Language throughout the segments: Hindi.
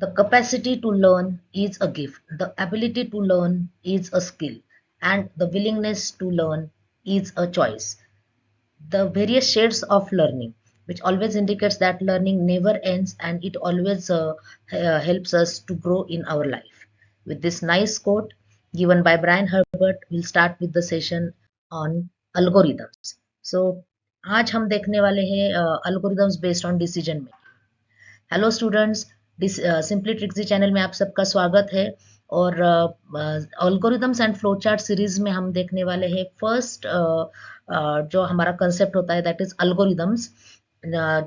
The capacity to learn is a gift. The ability to learn is a skill. And the willingness to learn is a choice. The various shades of learning, which always indicates that learning never ends and it always helps us to grow in our life. With this nice quote given by Brian Herbert, we'll start with the session on algorithms. So आज हम देखने वाले हैं algorithms based on decision making. Hello students, simply Trixie channel में आप सबका स्वागत है। और algorithms and flow chart series में हम देखने वाले हैं फर्स्ट जो हमारा कंसेप्ट होता है दैट इज अल्गोरिदम्स,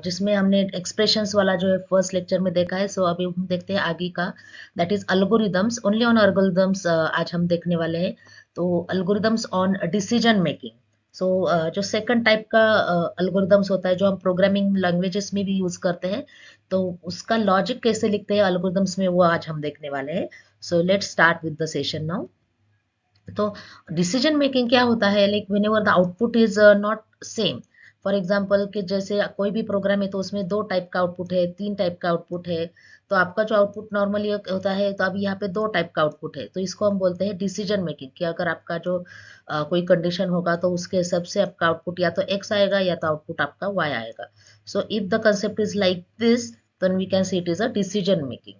जिसमें हमने एक्सप्रेशंस वाला जो है फर्स्ट लेक्चर में देखा है। सो अभी हम देखते हैं आगे का, that is algorithms, only on algorithms आज हम देखने वाले हैं। तो अल्गोरिदम्स ऑन डिसीजन मेकिंग। सो जो सेकंड टाइप का अल्गोरिदम्स होता है जो हम प्रोग्रामिंग लैंग्वेजेस में भी यूज करते हैं, तो उसका लॉजिक कैसे लिखते हैं अल्गोरिदम्स में, वो आज हम देखने वाले हैं। सो let's start with the session now. तो डिसीजन मेकिंग क्या होता है, like when ever the output is not same. For example कि जैसे कोई भी प्रोग्राम है तो उसमें 2 टाइप का आउटपुट है, 3 टाइप का आउटपुट है। तो आपका जो आउटपुट नॉर्मली होता है, तो अभी यहाँ पे 2 टाइप का आउटपुट है, तो इसको हम बोलते हैं डिसीजन मेकिंग। कि अगर आपका जो कोई कंडीशन होगा तो उसके हिसाब से आपका आउटपुट या तो एक्स आएगा या तो आउटपुट आपका वाई आएगा। So if the concept is like this, then we can see it is a decision making.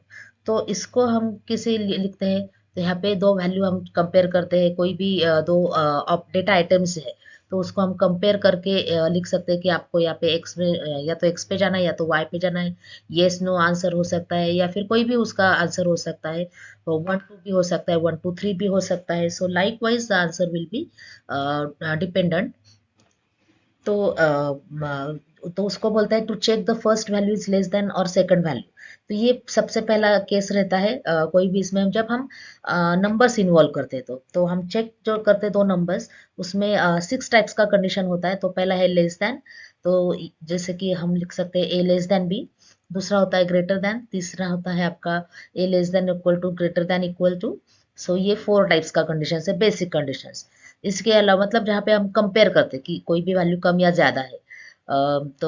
तो इसको हम किसे लिखते हैं, तो यहाँ पे 2 वैल्यू हम कंपेयर करते हैं। कोई भी दो डेटा आइटम्स है तो उसको हम कंपेयर करके लिख सकते हैं कि आपको यहाँ पे एक्स में या तो एक्स पे जाना है या तो वाई पे जाना है। येस नो आंसर हो सकता है या फिर कोई भी उसका आंसर हो सकता है। तो 1 2 भी हो सकता है, 1 2 3 भी हो सकता है। So likewise the answer will be dependent. तो तो उसको बोलता है to check the first value is less than और सेकंड वैल्यू। तो ये सबसे पहला केस रहता है कोई भी इसमें जब हम नंबर्स इन्वॉल्व करते हैं। तो हम चेक जो करते हैं 2 नंबर्स, उसमें 6 टाइप्स का कंडीशन होता है। तो पहला है लेस देन, तो जैसे कि हम लिख सकते हैं ए लेस देन बी। दूसरा होता है ग्रेटर देन, तीसरा होता है आपका A less than equal to, greater than equal to. So ये 4 टाइप्स का कंडीशन है, बेसिक कंडीशन। इसके अलावा मतलब जहाँ पे हम कंपेयर करते हैं कि कोई भी वैल्यू कम या ज्यादा है। तो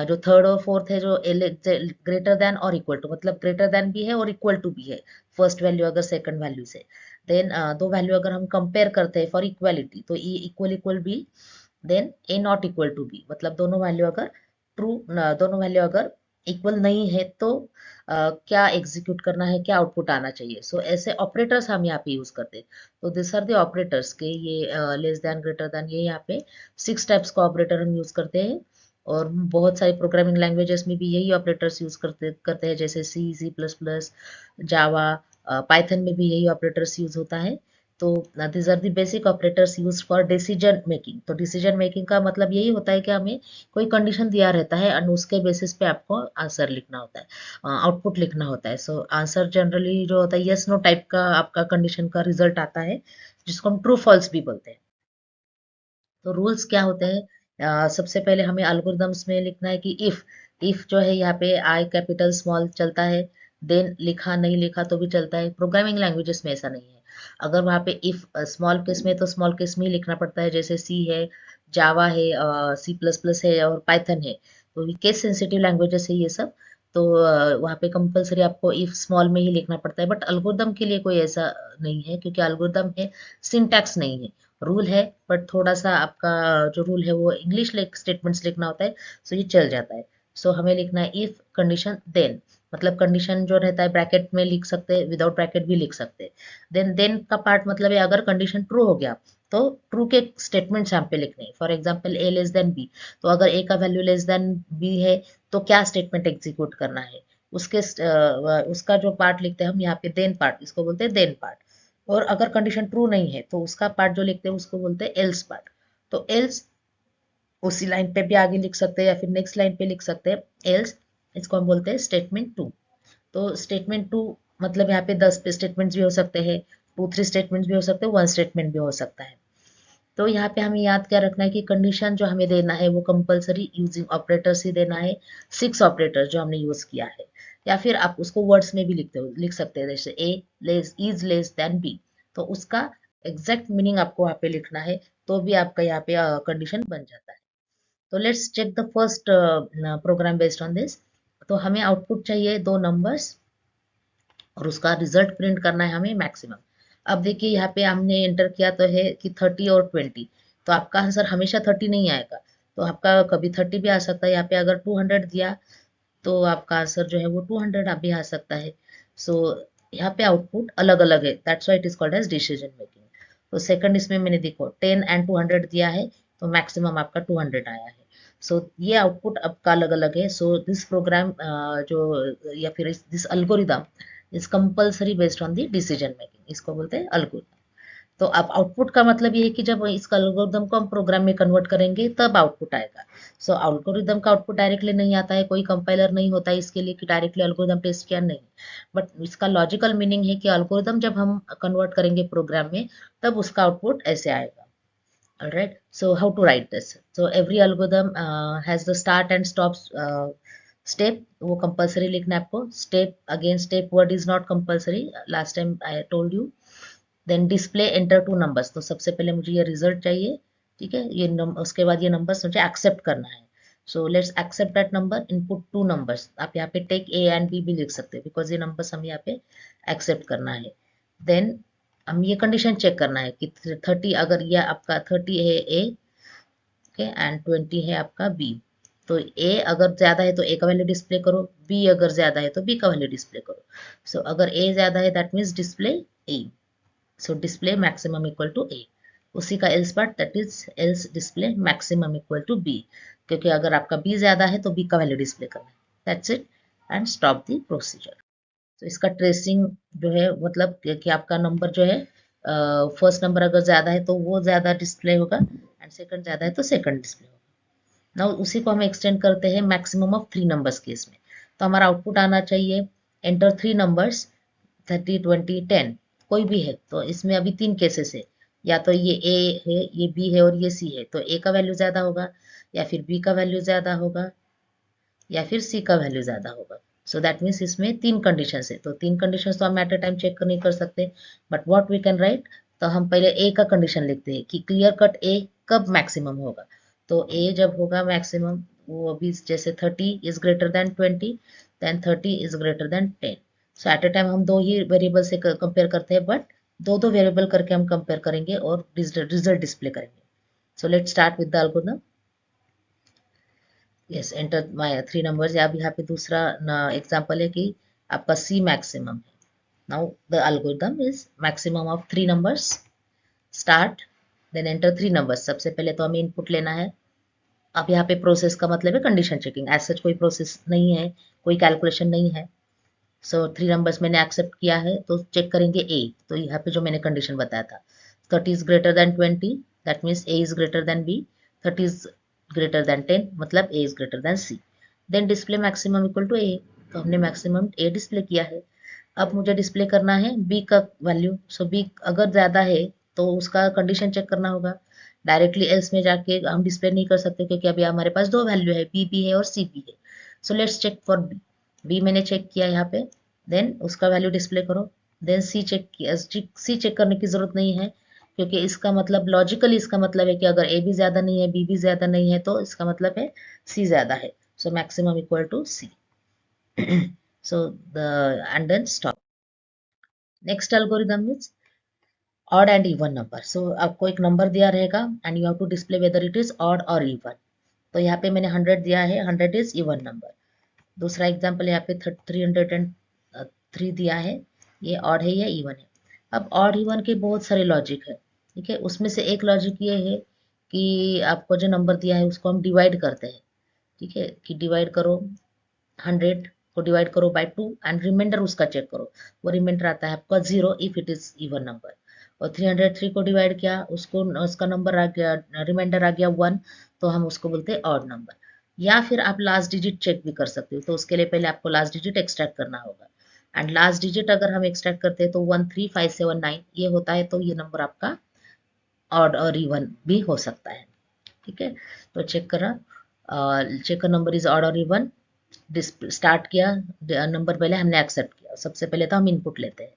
जो थर्ड और फोर्थ है जो ग्रेटर देन और इक्वल टू, मतलब ग्रेटर देन भी है और इक्वल टू भी है फर्स्ट वैल्यू अगर सेकंड वैल्यू से। देन 2 वैल्यू अगर हम कंपेयर करते हैं फॉर इक्वलिटी, तो A equal equal B, then A not equal to B, मतलब दोनों वैल्यू अगर ट्रू, दोनों वैल्यू अगर इक्वल नहीं है तो क्या एग्जीक्यूट करना है, क्या आउटपुट आना चाहिए। सो ऐसे ऑपरेटर्स हम यहाँ पे यूज करते हैं। तो दिस आर द ऑपरेटर्स के, ये लेस देन ग्रेटर देन, ये यहाँ पे 6 टाइप्स का ऑपरेटर हम यूज करते हैं। और बहुत सारी प्रोग्रामिंग लैंग्वेजेस में भी यही ऑपरेटर्स यूज करते करते हैं, जैसे सी, C++, जावा, पाइथन में भी यही ऑपरेटर्स यूज होता है। तो this are the basic operators use for decision making. तो डिसीजन मेकिंग का मतलब यही होता है कि हमें कोई कंडीशन दिया रहता है और उसके बेसिस पे आपको आंसर लिखना होता है, आउटपुट लिखना होता है। सो आंसर जनरली जो होता है यस नो टाइप का आपका कंडीशन का रिजल्ट आता है, जिसको हम ट्रू फॉल्स भी बोलते हैं। तो रूल्स क्या होते हैं, सबसे पहले हमें एल्गोरिदम्स में लिखना है कि इफ जो है यहाँ पे आई कैपिटल स्मॉल चलता है, देन लिखा नहीं लिखा तो भी चलता है। प्रोग्रामिंग लैंग्वेजेस में ऐसा नहीं है। अगर वहाँ पे इफ स्मॉल केस में तो स्मॉल केस में ही लिखना पड़ता है, जैसे सी है, जावा है, C++ है और पाइथन है। तो केस सेंसिटिव लैंग्वेजेस है ये सब। तो वहाँ पे कंपलसरी आपको इफ स्मॉल में ही लिखना पड़ता है। बट एल्गोरिदम के लिए कोई ऐसा नहीं है, क्योंकि एल्गोरिदम है, सिंटैक्स नहीं है। रूल है, बट थोड़ा सा आपका जो रूल है वो इंग्लिश स्टेटमेंट्स लिखना होता है। सो ये चल जाता है। सो हमें लिखना है इफ कंडीशन देन, मतलब कंडीशन जो रहता है ब्रैकेट में लिख सकते हैं, विदाउट ब्रैकेट भी लिख सकते हैं। देन का पार्ट मतलब है अगर कंडीशन ट्रू हो गया तो ट्रू के स्टेटमेंट्स यहाँ पे लिखने हैं। For example A less than B, तो अगर ए का वैल्यू लेस देन बी है तो क्या स्टेटमेंट एग्जीक्यूट करना है, उसके उसका जो पार्ट लिखते हैं हम यहाँ पे देन पार्ट, इसको बोलते हैं देन पार्ट। और अगर कंडीशन ट्रू नहीं है तो उसका पार्ट जो लिखते हैं उसको बोलते हैं एल्स पार्ट। तो एल्स उसी लाइन पे भी आगे लिख सकते हैं या फिर नेक्स्ट लाइन पे लिख सकते हैं एल्स, इसको हम बोलते हैं स्टेटमेंट 2। तो स्टेटमेंट 2 मतलब यहाँ पे 10 स्टेटमेंट्स भी हो सकते हैं, 2 3 स्टेटमेंट्स भी हो सकते हैं, 1 स्टेटमेंट भी हो सकता है। तो यहाँ पे हमें याद क्या रखना है कि कंडीशन जो हमें देना है वो कंपलसरी यूजिंग ऑपरेटर्स ही देना है, 6 ऑपरेटर जो हमने यूज किया है। या फिर आप उसको वर्ड्स में भी लिख सकते हैं, जैसे A less is less than B, तो उसका एग्जैक्ट मीनिंग आपको वहाँ पे लिखना है, तो भी आपका यहाँ पे कंडीशन बन जाता है। तो let's check the first program based on this. तो हमें आउटपुट चाहिए 2 नंबर्स, और उसका रिजल्ट प्रिंट करना है हमें मैक्सिमम। अब देखिए यहाँ पे हमने एंटर किया तो है कि 30 और 20, तो आपका आंसर हमेशा 30 नहीं आएगा, तो आपका कभी 30 भी आ सकता है। यहाँ पे अगर 200 दिया तो आपका आंसर जो है वो 200 आप भी आ सकता है। सो यहाँ पे आउटपुट अलग अलग है, that's why it is called as decision making. तो सेकंड इसमें मैंने देखो 10 एंड 200 दिया है, तो मैक्सिमम आपका 200 आया है। सो ये आउटपुट आपका अलग अलग है। सो दिस प्रोग्राम जो या फिर this algorithm is compulsory based on the decision making, इसको बोलते हैं अल्गोरिदम। तो अब आउटपुट का मतलब ये है कि जब इस एल्गोरिदम को हम प्रोग्राम में कन्वर्ट करेंगे तब आउटपुट आएगा। सो एल्गोरिदम का आउटपुट डायरेक्टली नहीं आता है, कोई कंपाइलर नहीं होता है इसके लिए कि डायरेक्टली एल्गोरिदम टेस्ट किया, नहीं। बट इसका लॉजिकल मीनिंग है कि एल्गोरिदम जब हम कन्वर्ट करेंगे प्रोग्राम में तब उसका आउटपुट ऐसे आएगा। Alright, so how to write this? So every algorithm has the start and stop step, वो compulsory लिखना है आपको। step, again step word is not compulsory, last time I told you। Then display enter two numbers, तो सबसे पहले मुझे ये रिजल्ट चाहिए, ठीक है। ये उसके बाद ये नंबर्स मुझे एक्सेप्ट करना है। So let's accept that number, input two numbers. आप यहाँ पे टेक ए एंड बी भी लिख सकते हैं बिकॉज ये नंबर्स हम यहाँ पे एक्सेप्ट करना है। देन हम ये कंडीशन चेक करना है कि 30, अगर ये आपका 30 है ए, ओके, एंड 20 है आपका बी, तो ए अगर ज्यादा है तो ए का वैल्यू डिस्प्ले करो, बी अगर ज्यादा है तो बी का वैल्यू डिस्प्ले करो। सो अगर ए ज्यादा है that means display A, so display maximum equal to A. उसी का else part, that is else display maximum equal to B, क्योंकि अगर आपका बी ज्यादा है तो बी का वैल्यू डिस्प्ले करना है, that's it, and stop the procedure. तो इसका ट्रेसिंग जो है मतलब कि आपका नंबर जो है फर्स्ट नंबर अगर ज्यादा है तो वो ज्यादा डिस्प्ले होगा, एंड सेकंड ज्यादा है तो सेकंड डिस्प्ले होगा। नाउ उसी को हम एक्सटेंड करते हैं मैक्सिमम ऑफ 3 नंबर्स केस में। तो हमारा आउटपुट आना चाहिए एंटर 3 नंबर्स 30 20 10, कोई भी है। तो इसमें अभी 3 केसेस है, या तो ये ए है, ये बी है और ये सी है, तो ए का वैल्यू ज्यादा होगा, या फिर बी का वैल्यू ज्यादा होगा, या फिर सी का वैल्यू ज्यादा होगा। सो दैट मीन्स इसमें 3 कंडीशन है, तो 3 कंडीशन तो हम एट अ टाइम चेक नहीं कर सकते, but what we can write, तो हम पहले ए का कंडीशन लिखते हैं कि क्लियर कट ए कब मैक्सिमम होगा। तो ए जब होगा मैक्सिमम, वो अभी जैसे 30 is greater than 20, then 30 is greater than 10। So at a time हम 2 ही वेरिएबल से कंपेयर करते हैं, बट दो दो वेरिएबल करके हम कंपेयर करेंगे और रिजल्ट डिस्प्ले करेंगे। So let's start with the algorithm. Yes, enter my 3 numbers. अब यहाँ पे दूसरा एग्जांपल है कि आपका सी मैक्सिमम है। Now the algorithm is maximum of 3 numbers, start, then enter 3 numbers. सबसे पहले तो हमें इनपुट लेना है। अब यहाँ पे प्रोसेस का मतलब है कंडीशन चेकिंग, एज सच कोई प्रोसेस नहीं है, कोई कैलकुलेशन नहीं है। सो 3 नंबर्स मैंने एक्सेप्ट किया है, तो चेक करेंगे ए। तो यहाँ पे जो मैंने कंडीशन बताया था 30 is greater than 20, that means A is greater than B, 30 is greater than 10 मतलब A is greater than C. Then display maximum equal to A, तो हमने मैक्सिमम ए डिस्प्ले किया है। अब मुझे डिस्प्ले करना है बी का वैल्यू। सो बी अगर ज्यादा है तो उसका कंडीशन चेक करना होगा, डायरेक्टली एल्स में जाके हम डिस्प्ले नहीं कर सकते क्योंकि अभी हमारे पास 2 वैल्यू है, बी भी है और सी भी है। So let's check for B. B मैंने चेक किया यहाँ पे, देन उसका वैल्यू डिस्प्ले करो। देन सी चेक किया, सी चेक करने की जरूरत नहीं है क्योंकि इसका मतलब लॉजिकली इसका मतलब है कि अगर ए भी ज्यादा नहीं है बी भी ज्यादा नहीं है तो इसका मतलब है सी ज्यादा है। So maximum equal to C. So the end then stop. Next algorithm is odd and even number. So आपको एक नंबर दिया रहेगा and you have to display whether it is odd और इवन। तो यहाँ पे मैंने 100 दिया है, 100 इज इवन नंबर। दूसरा एग्जाम्पल यहाँ पे 303 दिया है, ये ऑड है या इवन है। अब ऑड इवन के बहुत सारे लॉजिक है, ठीक है। उसमें से एक लॉजिक ये है कि आपको जो नंबर दिया है उसको हम डिवाइड करते हैं, ठीक है, कि डिवाइड करो 100 को डिवाइड करो बाय 2 एंड रिमाइंडर उसका चेक करो। वो रिमाइंडर आता है आपका 0 if it is even number. और 303 को डिवाइड किया, उसको उसका नंबर आ गया, रिमाइंडर आ गया 1, तो हम उसको बोलते हैं ऑड नंबर। या फिर आप लास्ट डिजिट चेक भी कर सकते हो, तो उसके लिए पहले आपको लास्ट डिजिट एक्सट्रैक्ट करना होगा। एंड लास्ट डिजिट अगर हम एक्सट्रैक्ट करते हैं तो 13579 ये होता है, तो ये नंबर आपका ऑड और इवन भी हो सकता है, ठीक है। तो चेक करा, चेक का नंबर इज ऑड और इवन। स्टार्ट किया, नंबर पहले हमने एक्सेप्ट किया, सबसे पहले तो हम इनपुट लेते हैं।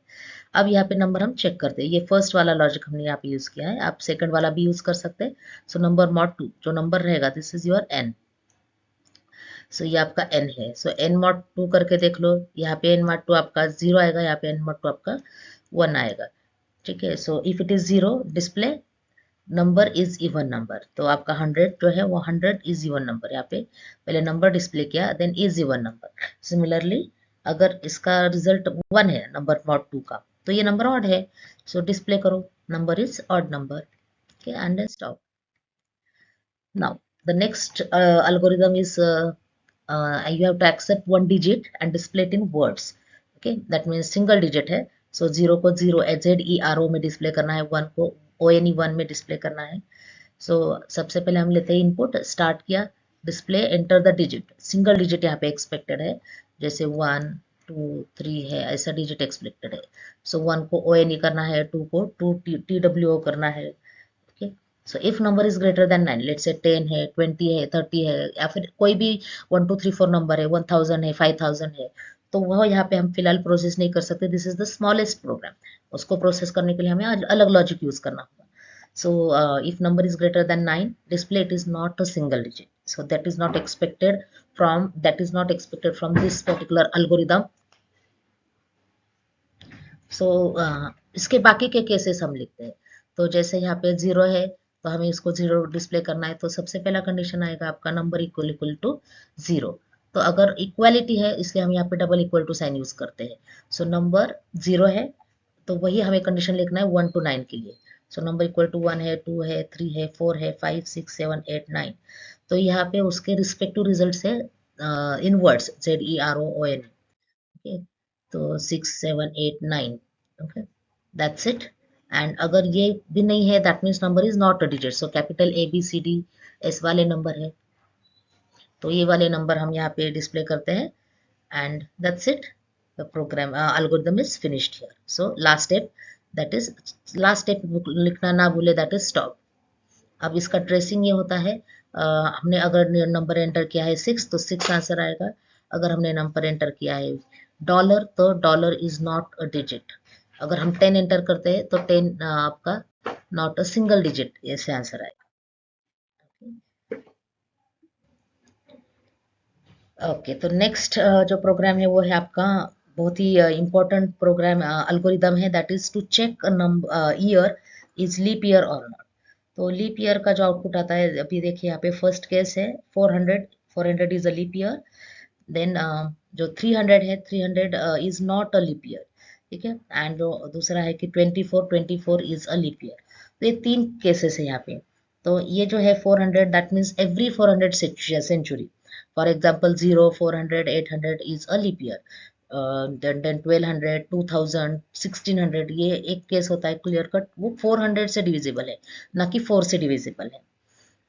अब यहाँ पे नंबर हम चेक करते हैं, ये फर्स्ट वाला लॉजिक हमने यहाँ पे यूज किया है, आप सेकंड वाला भी यूज कर सकते हैं। सो नंबर मॉड 2 जो नंबर रहेगा दिस इज योर एन। सो ये आपका n है। सो n mod 2 करके देख लो, यहाँ पे n mod 2 आपका 0 आएगा, यहाँ पे n mod 2 आपका 1 आएगा। ठीक है, so if it is 0 display number is even number, तो आपका 100 जो है वो 100 इज इवन नंबर, यहाँ पे पहले नंबर डिस्प्ले किया then is even number. Similarly अगर इसका रिजल्ट 1 है नंबर मॉड 2 का, तो ये नंबर ऑड है, सो डिस्प्ले करो number is odd number. Okay, and stop. Now, the next algorithm is you have to accept one digit and display it in words. Okay, that means single digit है. So 0 को 0 ZERO में डिस्प्ले करना है, 1 को ONE1 में डिस्प्ले करना है. So सबसे पहले हम लेते हैं इनपुट, स्टार्ट किया, display enter the digit, single digit यहाँ पे एक्सपेक्टेड है, जैसे 1 2 3 है, ऐसा डिजिट एक्सपेक्टेड है. सो 1 को ONE करना है, 2 को 2 TWO करना है. Okay, so if number is greater then 9, let's say 10 है, 20 है, 30 है, या फिर कोई भी 1 2 3 4 नंबर है, 1000 है, 5000 है, तो वह यहाँ पे हम फिलहाल प्रोसेस नहीं कर सकते. This is the smallest program, उसको प्रोसेस करने के लिए हमें अलग लॉजिक यूज करना होगा. So if number is greater than 9, display it is not a single digit. So that is not expected from this particular algorithm. So इसके बाकी के केसेस हम लिखते हैं. तो जैसे यहाँ पे 0 है, तो हमें इसको 0 डिस्प्ले करना है, तो सबसे पहला कंडीशन आएगा आपका नंबर इक्वल टू 0. तो अगर इक्वालिटी है, इसलिए हम यहाँ पे double equal to sign use करते हैं. सो नंबर 0 है, तो वही हमें कंडीशन लिखना है 1 to 9 के लिए. सो नंबर इक्वल टू 1 है, 2 है, 3 है, 4 है, 5 6 7 8 9. तो यहाँ पे उसके रिस्पेक्टिव रिजल्ट है इन वर्ड्स ZEROON. ओके, तो 6 7 8 9. Okay, that's it. एंड अगर ये भी नहीं है, that means number is not a digit. So capital ABCDS वाले नंबर है, तो ये वाले नंबर हम यहाँ पे डिस्प्ले करते हैं. And that's it, the program algorithm is finished here. So last step, that is last step लिखना ना भूले, that is stop. अब इसका ट्रेसिंग ये होता है, हमने अगर नंबर एंटर किया है 6, तो 6 आंसर आएगा. अगर हमने नंबर एंटर किया है डॉलर, तो dollar is not a digit. अगर हम 10 एंटर करते हैं, तो 10 आपका नॉट अ सिंगल डिजिट, ऐसे आंसर आएगा. ओके, तो नेक्स्ट जो प्रोग्राम है वो है आपका बहुत ही इम्पोर्टेंट प्रोग्राम अल्गोरिदम है, that is to check number year is leap year और नॉट. तो लीप ईयर का जो आउटपुट आता है, अभी देखिए यहाँ पे फर्स्ट केस है 400 is a leap year. Then जो 300 है, 300 is not a leap year. ठीक है, एंड जो दूसरा है कि 24 इज अ लीप ईयर. तो ये 3 केसेस है यहाँ पे. तो ये जो है 400, that means every 400 century. For example 0 400 800 is a leap year. Then 1200 2000 1600, ये एक केस होता है क्लियर कट, वो 400 से डिविजिबल है, ना कि 4 से डिविजिबल है.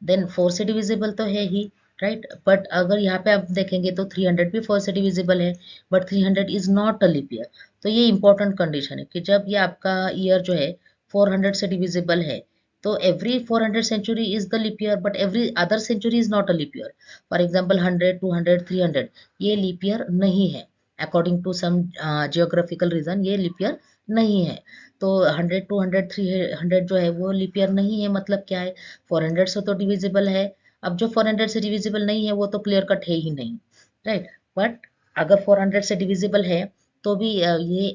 देन 4 से डिविजिबल तो है ही, राइट. बट अगर यहाँ पे आप देखेंगे तो 300 भी 4 से डिविजिबल है, but 300 is not a leap year. तो ये इंपॉर्टेंट कंडीशन है कि जब ये आपका ईयर जो है 400 से डिविजिबल है, तो every 400 century is the leap year, but every other century is not a leap year. For example 100 200 300 ये लीप ईयर नहीं है, according to some geographical region ये लीप ईयर नहीं है. तो 100 200 300 जो है वो लीप ईयर नहीं है, मतलब क्या है, 400 से तो डिविजिबल है. अब जो 400 से डिविजिबल नहीं है, वो तो क्लियर कट है ही नहीं, राइट. बट अगर 400 से डिविजिबल है, तो भी ये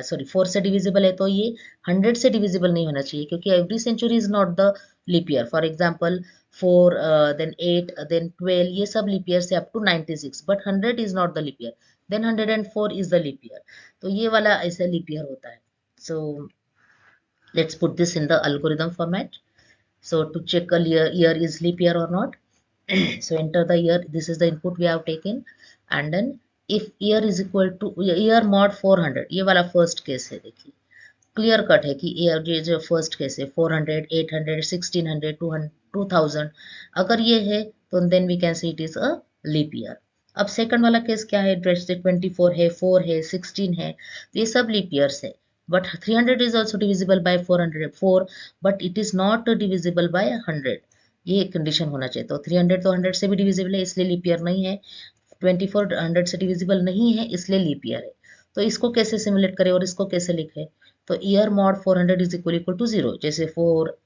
सॉरी 4 से डिविजिबल है, तो ये 100 से डिविजिबल नहीं होना चाहिए, क्योंकि every century is not the leap year. For example 4 then 8 then 12, ये सब लीप ईयर से up to 96, but 100 is not the leap year. Then 104 is the leap year. तो ये वाला ऐसा लीप ईयर होता है. So let's put this in the algorithm format. So to check a year is leap year or not, so enter the year, this is the input we have taken. And then if year is equal to year mod 400, ये वाला फर्स्ट केस है, देखिए क्लियर कट है कि ईयर जो फर्स्ट केस है 400 800 1600 200 2000, अगर ये है तो then we can say it is a leap year. अब सेकंड वाला केस क्या है, 24 है 4 है 16 है, तो ये सब लीप ईयर्स है. But 300 is also divisible by 404, but it is not divisible by 100. ये कंडीशन होना चाहिए. तो 300 तो 100 से भी डिविजिबल है, इसलिए लीप ईयर नहीं है. 24 100 से डिविजिबल नहीं है, इसलिए लीप ईयर है. तो इसको कैसे सिमुलेट करें और इसको कैसे लिखें, तो year mod 400 is equal to 0, जैसे 4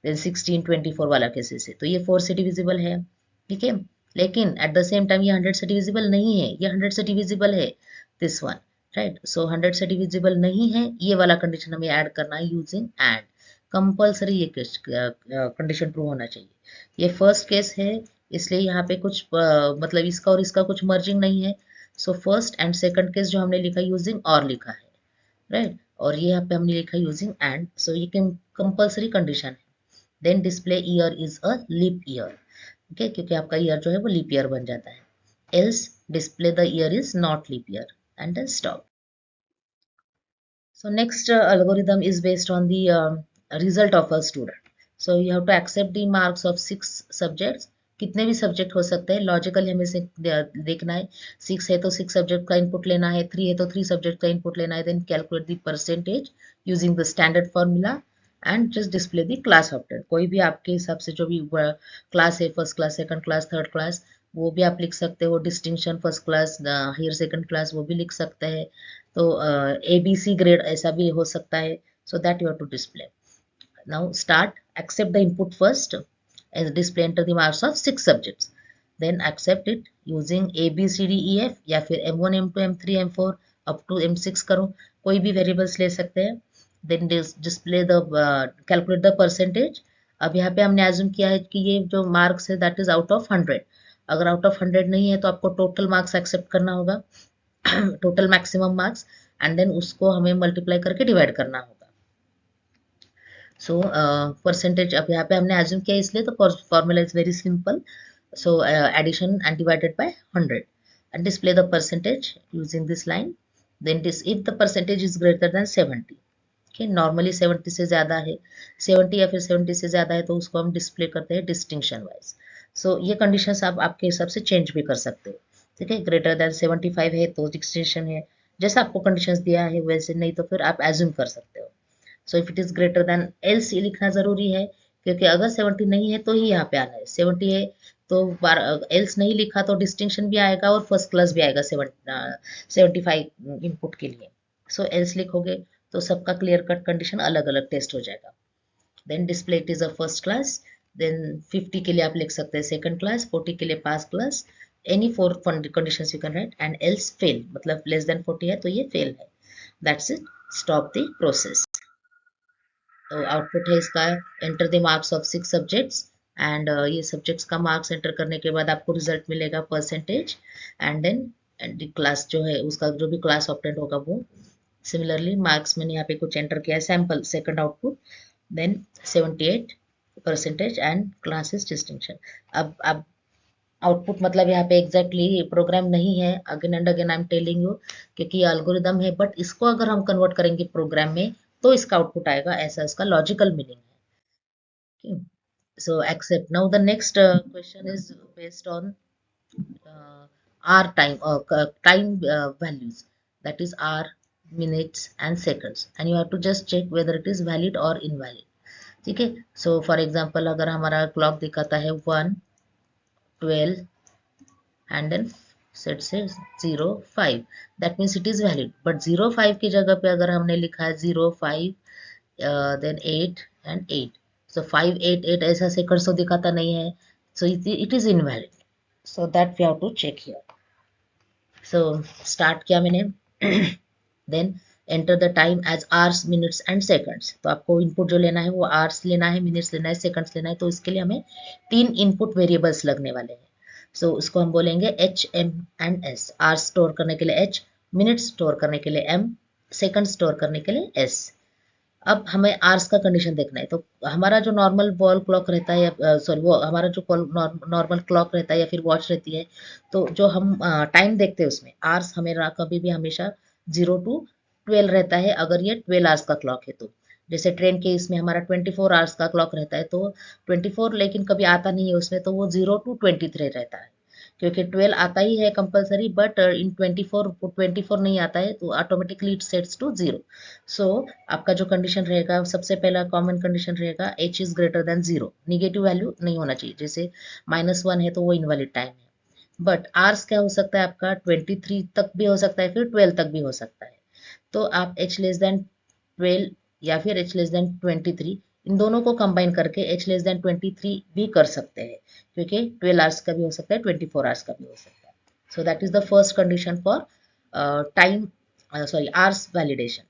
देन 16 24 वाला केसेस है, तो ये 4 से डिविजिबल है. ठीक है, लेकिन एट द सेम टाइम ये 100 से डिविजिबल नहीं है, ये 100 से डिविजिबल है, दिस वन, राइट। सो 100 से डिविजिबल नहीं है, ये वाला कंडीशन हमें ऐड करना है यूजिंग एंड। कंपल्सरी ये कंडीशन ट्रू होना चाहिए। ये फर्स्ट केस है, इसलिए यहाँ पे कुछ मतलब इसका और इसका कुछ मर्जिंग नहीं है। So first and second case जो हमने लिखा यूजिंग और लिखा है, राइट। और ये यहाँ पे हमने लिखा यूजिंग एंड। सो ये कंपल्सरी कंडीशन है। Then display year is a leap year, okay, क्योंकि आपका ईयर जो है वो लीप ईयर बन जाता है। Else display the year is not leap year and then stop. So next algorithm is based on the result of a student. So you have to accept the marks of 6 subjects. कितने भी सब्जेक्ट हो सकते हैं, लॉजिकली हमें से देखना है। 6 है तो 6 सब्जेक्ट का इनपुट लेना है, 3 है तो 3 सब्जेक्ट का इनपुट लेना है। Then calculate the percentage using the standard formula and just display the class opted. कोई भी आपके हिसाब से जो भी क्लास है, first class, second class, third class, वो भी आप लिख सकते हो। Distinction first class, higher second class, वो भी लिख सकते हैं। तो ABC ग्रेड ऐसा भी हो सकता है। So that you have to display. Now start, accept the input first as display enter the marks of 6 subjects. Then accept it using ABCDEF या फिर M1 M2 M3 M4 up to M6 करो, कोई भी वेरिएबल्स ले सकते हैं। देन display the calculate the percentage. अब यहाँ पे हमने एज्यूम किया है कि ये जो मार्क्स है दैट इज आउट ऑफ 100। अगर आउट ऑफ 100 नहीं है तो आपको टोटल मार्क्स एक्सेप्ट करना होगा, total maximum marks, and then उसको हमें मल्टीप्लाई करके डिवाइड करना होगा। सो परसेंटेज अब यहाँ पे हमने एज्यूम किया इसलिए, तो formula is very simple. So addition and divided by 100 and display the percentage using this line. Then this if the percentage is greater than 70, okay, normally 70 से ज़्यादा है, 70 या फिर 70 से ज़्यादा है तो उसको हम डिस्प्ले करते हैं डिस्टिंक्शन वाइज। सो ये कंडीशंस आप आपके हिसाब से चेंज भी कर सकते हो, ठीक है। ग्रेटर देन 75 है तो डिस्टिंक्शन है, जैसा आपको कंडीशंस दिया है वैसे, नहीं तो फिर आप एज्यूम कर सकते हो। So if it is greater then, else ये लिखना जरूरी है, क्योंकि अगर 70 नहीं है तो ही यहाँ पे आना है। 70 है तो एल्स नहीं लिखा तो डिस्टिंक्शन भी आएगा और फर्स्ट क्लास भी आएगा 75 इनपुट के लिए। सो एल्स लिखोगे तो सबका क्लियर कट कंडीशन अलग अलग टेस्ट हो जाएगा। Then display it is a first class. Then 50 के लिए आप लिख सकते हैं सेकंड क्लास, 40 के लिए pass class, any 4 conditions you can write, and else fail, मतलब लेस देन 40 है तो ये फेल है। That's it, stop the process. तो आउटपुट है इसका, enter the marks of 6 subjects, and ये सब्जेक्ट्स का मार्क्स एंटर करने के बाद आपको रिजल्ट मिलेगा परसेंटेज, एंड देन क्लास जो है उसका जो भी क्लास ऑप्टेंड होगा वो। सिमिलरली मार्क्स मैंने यहाँ पे कुछ एंटर किया है, sample second output, then 78 percentage and classes distinction. अब आउटपुट मतलब यहाँ पे एग्जैक्टली प्रोग्राम नहीं है, again and again I am telling you, क्योंकि ये एल्गोरिदम है, बट इसको अगर हम कन्वर्ट करेंगे प्रोग्राम में तो इसका आउटपुट आएगा, ऐसा इसका लॉजिकल मीनिंग है। So except. Now the next question is based on r time values, that is r, minutes and seconds, and you have to just check whether it is valid or invalid, ठीक है। सो फॉर एग्जांपल अगर हमारा क्लॉक दिखाता है 1, 12 एंड देन सेट से 05, that means it is valid. But 05 की जगह पे अगर हमने लिखा है 05 देन 8 एंड 8, सो 588 ऐसा सेकंड्स तो दिखाता नहीं है, so it is invalid. So that we have to check here. So start किया मैंने, then enter the time as hours, minutes and seconds. तो आपको इनपुट जो लेना है वो आवर्स लेना है, मिनट्स लेना है, सेकंड्स लेना है। तो इसके लिए हमें 3 इनपुट वेरिएबल्स लगने वाले हैं। सो उसको हम बोलेंगे H, M and S। Hours store करने के लिए H, मिनट्स स्टोर करने के लिए M, सेकंड स्टोर करने के लिए S। अब हमें आवर्स का कंडीशन देखना है, तो हमारा जो नॉर्मल वॉल क्लॉक रहता है, या सॉरी वो हमारा जो नॉर्मल क्लॉक रहता है या फिर वॉच रहती है, तो जो हम टाइम देखते हैं उसमें आवर्स हमें कभी भी हमेशा 0 to 12 रहता है, अगर ये 12 आवर्स का क्लॉक है तो। जैसे ट्रेन के इसमें हमारा 24 आवर्स का क्लॉक रहता है, तो 24 लेकिन कभी आता नहीं है उसमें, तो वो 0 to 23 रहता है, क्योंकि 12 आता ही है कंपलसरी, बट इन 24 नहीं आता है तो ऑटोमेटिकली इट सेट्स टू 0। सो आपका जो कंडीशन रहेगा, सबसे पहला कॉमन कंडीशन रहेगा H is greater then 0, negative value नहीं होना चाहिए। जैसे -1 है तो वो इनवैलिड टाइम है। बट आर्स क्या हो सकता है आपका, 23 तक भी हो सकता है, फिर 12 तक भी हो सकता है। तो आप H लेस देन 12 या फिर H लेस देन 23 इन दोनों को कंबाइन करके h लेस देन 23 भी कर सकते हैं, क्योंकि 12 आवर्स का भी हो सकता है, 24 आवर्स का भी हो सकता है. So that is the first condition for time, sorry, hours validation.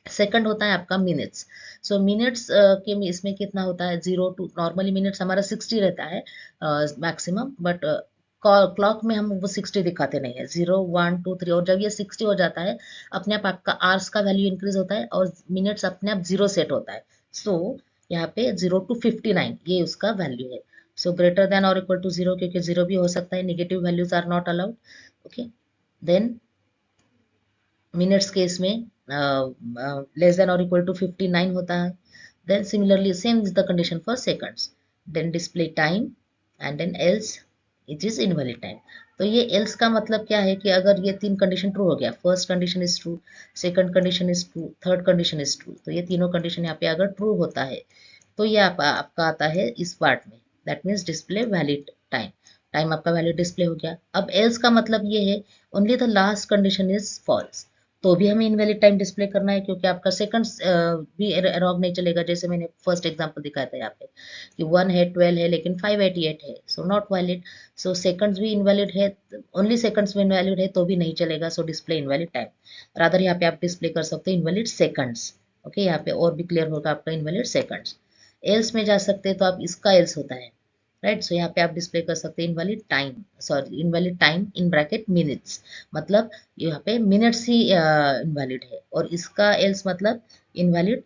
Second होता है आपका मिनट्स. सो मिनट्स के इसमें कितना होता है, 0 to, नॉर्मली मिनट्स हमारा 60 रहता है मैक्सिमम, बट क्लॉक में हम वो 60 दिखाते नहीं है. 0, 1, 2, 3, और जब ये 60 हो जाता है अपने आप आपका आवर्स का वैल्यू इंक्रीज होता है और मिनट्स अपने आप 0 सेट होता है. सो यहाँ पे 0 to 59 ये उसका वैल्यू है. सो ग्रेटर देन और इक्वल टू 0, क्योंकि 0 भी हो सकता है, negative values are not allowed. Okay, then minutes case में लेस देन और इक्वल टू 59 होता है. Then similarly same is the condition for seconds. Then display time and then else it is invalid time. तो ये एल्स का मतलब क्या है कि अगर ये तीन कंडीशन ट्रू हो गया, first condition is true, second condition is true, third condition is true, तो ये तीनों कंडीशन यहाँ पे अगर ट्रू होता है तो ये आपका आता है इस पार्ट में, that means display valid time. Time आपका वैलिड डिस्प्ले हो गया. अब एल्स का मतलब ये है only the last condition is false, तो भी हमें इनवैलिड टाइम डिस्प्ले करना है, क्योंकि आपका सेकंड्स भी रॉन्ग नहीं चलेगा. जैसे मैंने फर्स्ट एग्जांपल दिखाया था यहाँ पे कि 1 है, 12 है, लेकिन 588 है, so not valid. So seconds भी इनवैलिड है, ओनली सेकंड्स में इनवैलिड है तो भी नहीं चलेगा, सो डिस्प्ले इनवैलिड टाइम. रादर यहाँ पे आप डिस्प्ले कर सकते हो इनवैलिड सेकंड्स. ओके, यहाँ पे और भी क्लियर होगा आपका इनवैलिड सेकंड्स. एल्स में जा सकते हैं तो आप इसका एल्स होता है, राइट. सो यहाँ पे आप डिस्प्ले कर सकते हैं invalid time, sorry, invalid time in bracket minutes, मतलब यहाँ पे मिनट्स ही इनवैलिड है, और इसका एल्स मतलब इनवैलिड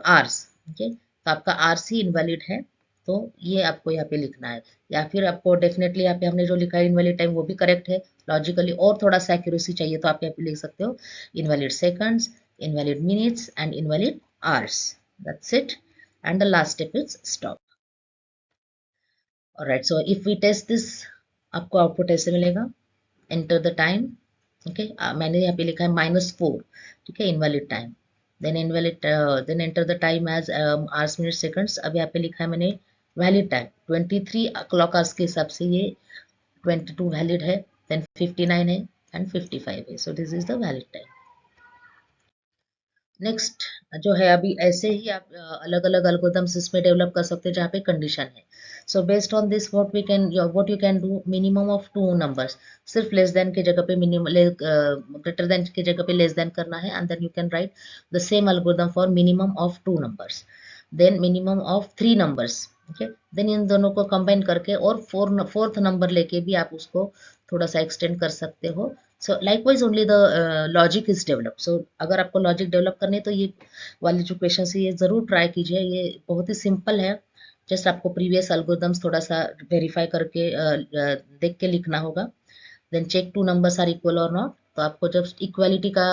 आर्स. ओके, तो आपका आर्स ही इनवैलिड है, तो ये आपको यहाँ पे लिखना है. या फिर आपको डेफिनेटली यहाँ पे हमने जो लिखा है इनवैलिड टाइम वो भी करेक्ट है लॉजिकली, और थोड़ा सा एक्यूरेसी चाहिए तो आप यहाँ पे लिख सकते हो invalid seconds, invalid minutes and invalid hours. That's it, and the last step is stop. Alright, so if we test this, आपको आउटपुट ऐसे मिलेगा. Enter the time. ओके, मैंने यहाँ पे लिखा है -4, ठीक है, invalid time. Then invalid, then enter the time as hours minute seconds. अब यहाँ पे लिखा है मैंने वैलिड टाइम 23 क्लॉक आवर्स के हिसाब से ये 22 वैलिड है, देन 59 है एंड 55 है. So this is the valid time. Next जो है, अभी ऐसे ही आप अलग अलग एल्गोरिथम्स इसमें डेवलप कर सकते हैं जहाँ पे कंडीशन है. So based on this what you can do, minimum of 2 numbers, सिर्फ लेस देन की जगह पे मिनिमम, ग्रेटर देन की जगह पे लेस देन करना है, and then you can write the same algorithm for minimum of 2 numbers, then minimum of 3 numbers. Okay, then इन दोनों को कंबाइन करके और फोर्थ नंबर लेके भी आप उसको थोड़ा सा एक्सटेंड कर सकते हो. So likewise only the logic is develop. So अगर आपको लॉजिक डेवलप करनी है तो ये वाली जो क्वेश्चन है ये जरूर ट्राई कीजिए. ये बहुत ही सिंपल है, जस्ट आपको प्रीवियस एल्गोरिथम्स थोड़ा सा वेरीफाई करके देख के लिखना होगा. Then check 2 numbers are equal और नॉट, तो आपको जब इक्वालिटी का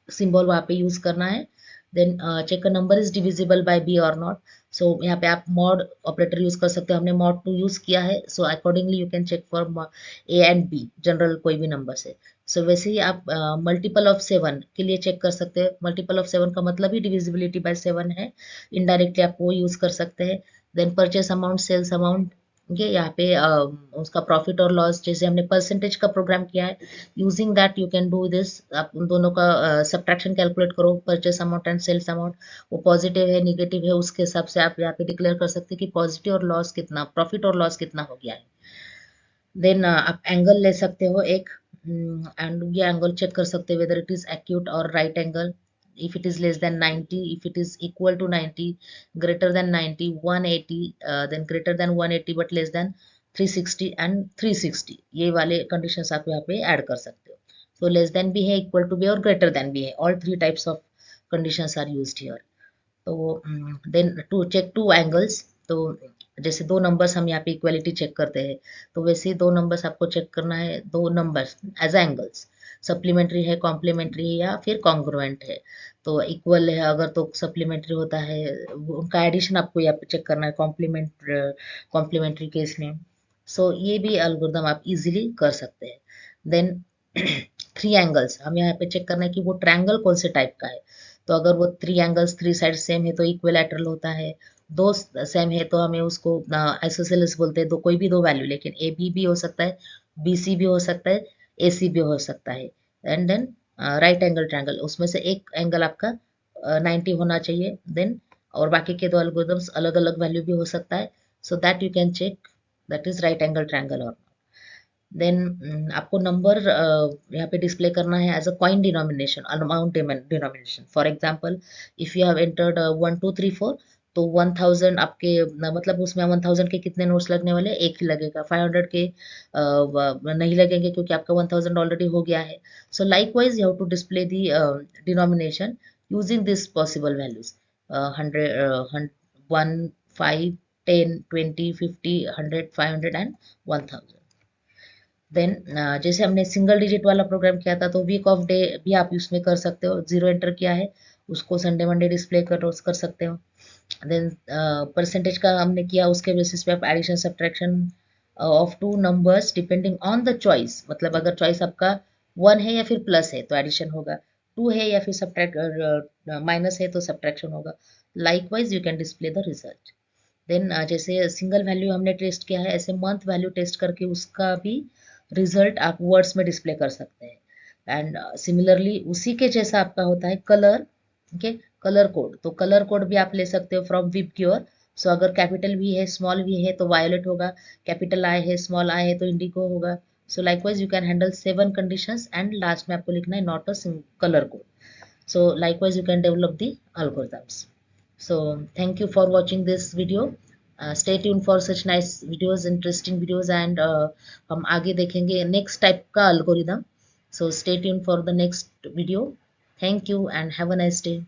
सिंबल वहाँ पे यूज करना है. Then check a number is divisible by B और नॉट. सो यहाँ पे आप मॉड ऑपरेटर यूज कर सकते हो, हमने मॉड 2 यूज किया है, so accordingly you can check for A and B, general कोई भी नंबर से. सो वैसे ही आप मल्टीपल ऑफ 7 के लिए चेक कर सकते हैं. मल्टीपल ऑफ 7 का मतलब ही डिविजिबिलिटी बाय 7 है, इनडायरेक्टली आप वो यूज कर सकते हैं. Then purchase amount, sales amount, ये यहाँ पे उसका प्रॉफिट और लॉस, जैसे हमने परसेंटेज का प्रोग्राम किया है, using that you can do this. आप उन दोनों का सब्ट्रैक्शन कैलकुलेट करो, purchase amount and sales amount, वो पॉजिटिव है निगेटिव है उसके हिसाब से आप यहाँ पे डिक्लेयर कर सकते हैं कि पॉजिटिव और लॉस कितना, प्रॉफिट और लॉस कितना हो गया है. देन आप एंगल ले सकते हो एक, एंड ये एंगल चेक कर सकते हो वेदर इट इज एक्यूट और right angle. if it is less than 90, if it is equal to 90, greater than 90, 180, then greater than 180 but less than 360 and 360, ये वाले conditions आप यहाँ पे ऐड कर सकते हो. so less than भी है, equal to भी और greater than भी है, all three types of conditions are used here. तो देन टू चेक 2 एंगल्स, तो जैसे 2 नंबर्स हम यहाँ पे इक्वालिटी चेक करते हैं, तो वैसे ही 2 नंबर्स आपको चेक करना है, 2 नंबर्स एज एंगल्स, सप्लीमेंट्री है, कॉम्प्लीमेंट्री है, या फिर कॉन्ग्रुएंट है. तो इक्वल है अगर तो सप्लीमेंट्री होता है, उनका एडिशन आपको यहाँ पे चेक करना है कॉम्प्लीमेंट्री केस में. सो ये भी एल्गोरिथम आप इजीली कर सकते हैं. देन 3 एंगल्स, हम यहाँ पे चेक करना है कि वो ट्रायंगल कौन से टाइप का है. तो अगर वो 3 एंगल्स 3 साइड सेम है तो इक्विलैटरल होता है, 2 सेम है तो हमें उसको आइसोसेलेस बोलते हैं. कोई भी 2 वैल्यू, लेकिन ए बी भी हो सकता है, बी सी भी हो सकता है, ए सी भी हो सकता है. And then right angle triangle, उसमें से एक एंगल आपका 90 होना चाहिए देन, और बाकी के दो एल्गोरिदम्स अलग अलग वैल्यू भी हो सकता है, so that you can check that is right angle triangle और देन आपको नंबर यहाँ पे डिस्प्ले करना है as a coin denomination, amount denomination. For example if you have entered 1 2 3 4, तो 1000 आपके मतलब उसमें 1000 के कितने नोट्स लगने वाले, एक ही लगेगा। 500 के नहीं लगेंगे क्योंकि आपका 1000 ऑलरेडी हो गया है। So likewise you have to display the denomination using this possible values, 100, 1, 5, 10, 20, 50, 100, 500 and 1000। Then जैसे हमने सिंगल डिजिट वाला प्रोग्राम किया था, तो वीक ऑफ डे भी आप उसमें कर सकते हो। जीरो एंटर किया है, उसको संडे मंडे डिस्प्ले कर सकते हो। देन परसेंटेज का हमने किया, उसके बेसिस पे आप addition subtraction of two numbers depending on the choice, मतलब अगर चॉइस आपका 1 है या फिर प्लस है तो एडिशन होगा, 2 है या फिर सब्ट्रैक्ट माइनस है तो सब्ट्रैक्शन होगा। Likewise you can display the result. Then जैसे सिंगल वैल्यू हमने टेस्ट किया है, ऐसे मंथ वैल्यू टेस्ट करके उसका भी रिजल्ट आप वर्ड्स में डिस्प्ले कर सकते हैं। एंड सिमिलरली उसी के जैसा आपका होता है कलर, ओके, कलर कोड। तो कलर कोड भी आप ले सकते हो फ्रॉम विबग्योर। सो अगर कैपिटल वी है स्मॉल वी है तो वायोलेट होगा, कैपिटल आई है स्मॉल आई है तो इंडिगो होगा। सो likewise you can handle 7 conditions and last में आपको लिखना है not a colour code. So likewise you can develop the algorithms. So thank you for watching this video. Stay tuned for such nice videos, interesting videos, and हम आगे देखेंगे next type का algorithm. So stay tuned for the next video. Thank you and have a nice day.